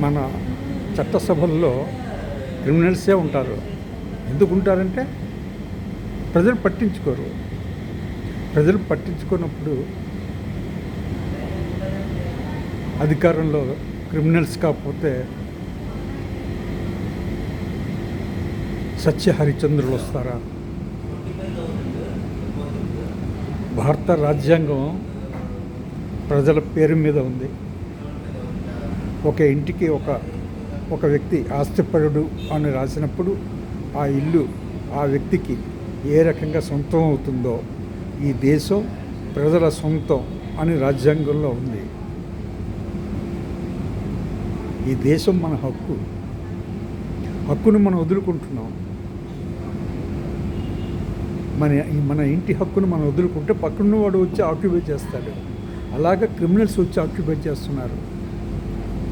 మన చట్టసభల్లో క్రిమినల్సే ఉంటారు. ఎందుకు ఉంటారంటే ప్రజలు పట్టించుకోరు. ప్రజలు పట్టించుకున్నప్పుడు అధికారంలో క్రిమినల్స్ కాకపోతే సత్య హరిచంద్రులు వస్తారా? భారత రాజ్యాంగం ప్రజల పేరు మీద ఉంది. ఒక ఇంటికి ఒక వ్యక్తి ఆస్తిపరుడు అని రాసినప్పుడు ఆ ఇల్లు ఆ వ్యక్తికి ఏ రకంగా సొంతం అవుతుందో ఈ దేశం ప్రజల సొంతం అని రాజ్యాంగంలో ఉంది. ఈ దేశం మన హక్కును మనం వదులుకుంటున్నాం. మన ఇంటి హక్కును మనం వదులుకుంటే పక్కన వాడు వచ్చి ఆక్యుపై చేస్తాడు. అలాగే క్రిమినల్స్ వచ్చి ఆక్యుపై చేస్తున్నారు.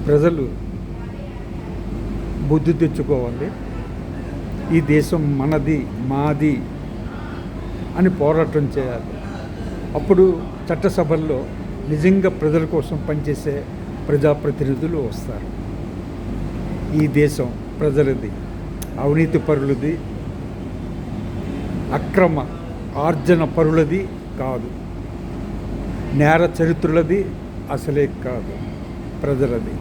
ప్రజలు బుద్ధి తెచ్చుకోవాలి. ఈ దేశం మనది, మాది అని పోరాటం చేయాలి. అప్పుడు చట్టసభల్లో నిజంగా ప్రజల కోసం పనిచేసే ప్రజాప్రతినిధులు వస్తారు. ఈ దేశం ప్రజలది, అవినీతి పరులది, అక్రమ ఆర్జన పరులది కాదు, నేర చరిత్రులది అసలే కాదు, ప్రజలది.